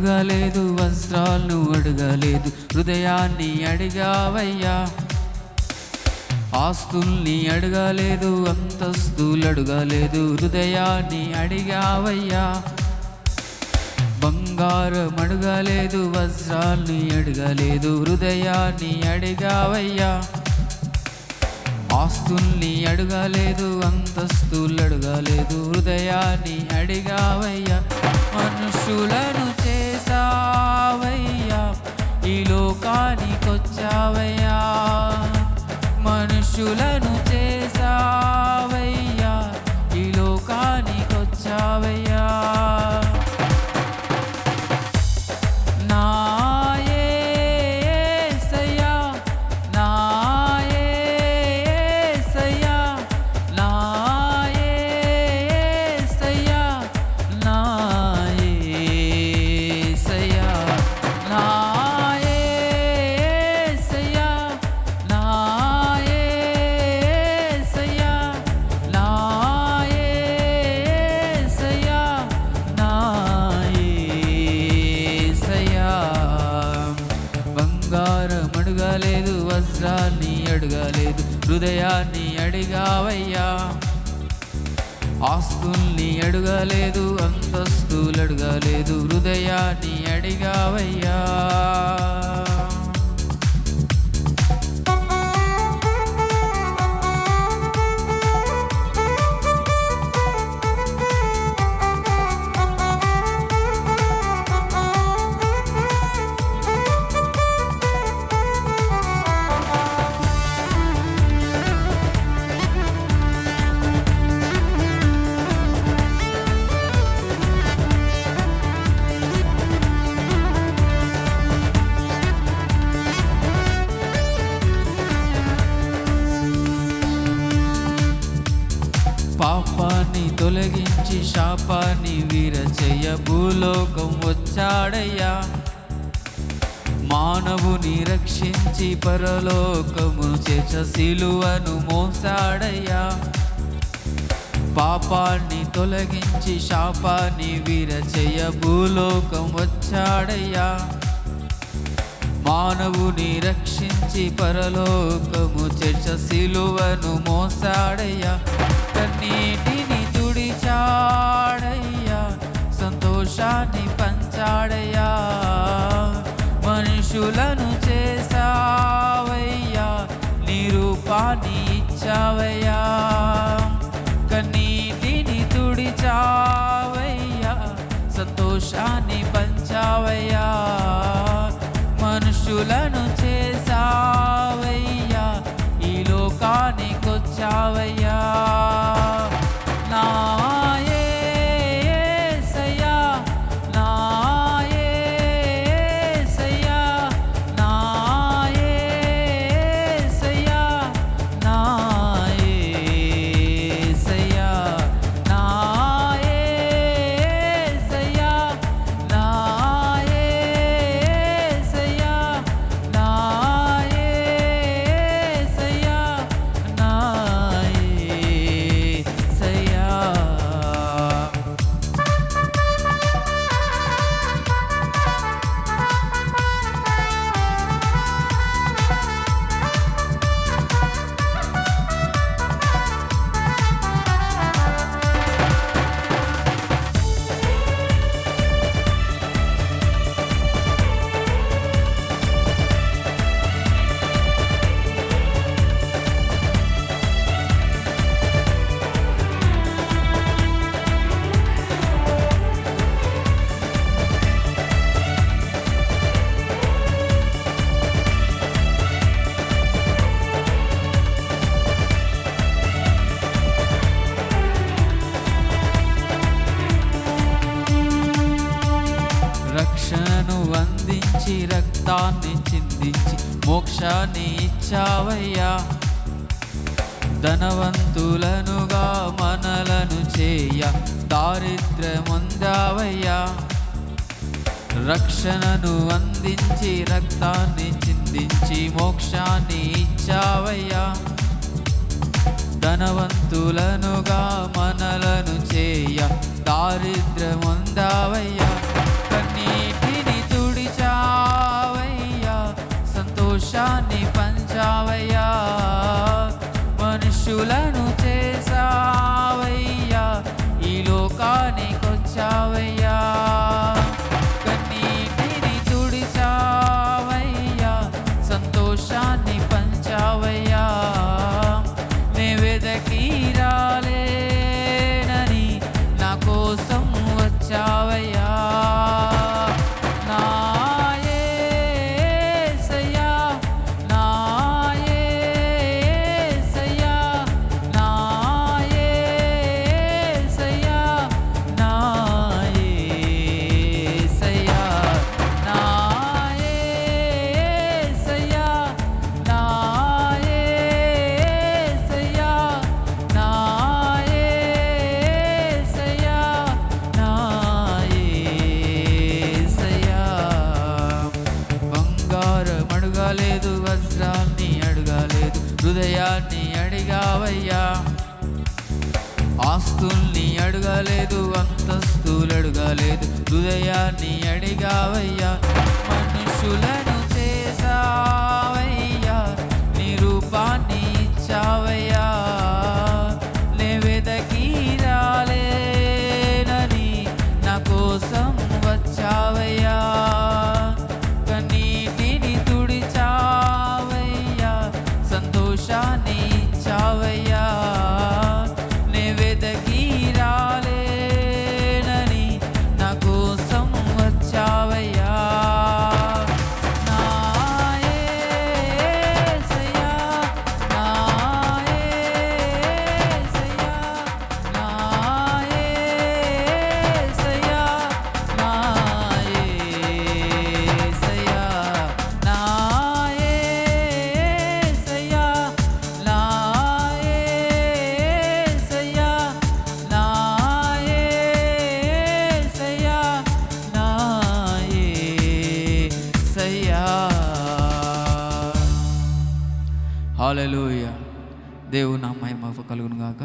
అడగలేదు, వస్త్రాలను అడగలేదు, హృదయాన్ని అడిగావయ్యా. ఆస్తుల్ని అడగలేదు, అంతస్తులు అడగలేదు, హృదయాన్ని అడిగావయ్యా. బంగారం అడగలేదు, వస్త్రాల్ని అడగలేదు, హృదయాన్ని అడిగావయ్యా. ఆస్తుల్ని అడగలేదు, అంతస్తులు అడగలేదు, హృదయాన్ని అడిగావయ్యా. మనుషులను చేసావయ్యా, ఈ లోకానికొచ్చావయ్యా. మనుషులను చేసావయ్యా, ఈ లోకానికొచ్చావయ్యా. నా యేసయ్యా, నా యేసయ్యా, నా యేసయ్యా, నా యేసయ్యా, నా యేసయ్యా, నా యేసయ్యా, నా యేసయ్యా, నా యేసయ్యా. బంగారం అడగలేదు, వస్త్రాన్ని అడగలేదు, హృదయాన్ని అడిగావయ్యా. ఆస్తుల్ని అడగలేదు, అంతస్తులు అడగలేదు, హృదయాన్ని అడిగావయ్యా. పాపాన్ని తొలగించి శాపాన్ని వీరచేయ భూలోకం వచ్చాడయ్యా. మానవుని రక్షించి పరలోకమును చేర్చ సిలువను మోసాడయ్యా. పాపాన్ని తొలగించి శాపాన్ని వీరచేయ భూలోకం వచ్చాడయ్యా. మానవుని రక్షించి పరలోకము చేర్చ సిలువను మోసాడయ్యా. కన్నీటిని తుడిచాడయ్యా, సంతోషాన్ని పంచాడయ్యా. మనుషులను చేసావయ్యా, నీ రూపాన్ని ఇచ్చావయ్యా. కన్నీటిని తుడిచావయ్యా, సంతోషాన్ని పంచావయ్యా. మనుషులను చేసావయ్యా, ఈ లోకానికొచ్చావయ్యా. నా యేసయ్యా, నా యేసయ్యా, నా యేసయ్యా, నా యేసయ్యా, నా యేసయ్యా, నా యేసయ్యా, నా యేసయ్యా, నా యేసయ్యా. రక్షణను అందించి రక్తాన్ని చిందించి మోక్షాన్ని ఇచ్చావయ్యా. ధనవంతులనుగా మనలను చేయ దారిద్ర్యముందావయ్యా. రక్షణను అందించి రక్తాన్ని చిందించి మోక్షాన్ని ఇచ్చావయ్యా. ధనవంతులనుగా మనలను చేయ దారిద్ర్యముందావయ్యా. కన్నీటి వచ్చావయ్యా, మనుషులను చేసావయ్యా, ఈ లోకానికొచ్చావయ్యా. కన్నీటిని తుడిచావయ్యా, సంతోషాన్ని పంచావయ్యా. నే వెదకి రాలేనని నా కోసం వచ్చావయ్యా. అడగాలేదు, వజ్రాన్ని అడగాలేదు, హృదయాన్ని అడిగావయ్యా. ఆస్తుల్ని అడగాలేదు, అంతస్తులు అడగాలేదు, హృదయాన్ని అడిగావయ్యా. మనుషులను చేసావయ్యా, నీ రూపాన్ని ఇచ్చావయ్యా. నే వెదకి రాలేనని నా కోసం వచ్చావయ్యా. కన్నీటిని తుడిచావయ్యా, సంతోషాన్ని ఇచ్చావయ్యా. నే వెదకి రాలేనని నా కోసం వచ్చావయ్యా. నా యేసయ్యా, నా యేసయ్యా, నా యేసయ్యా, నా యేసయ్యా, నా యేసయ్యా, నా యేసయ్యా, నా యేసయ్యా, నా యేసయ్యా. హల్లెలూయా. దేవుని మహిమ కలుగును గాక.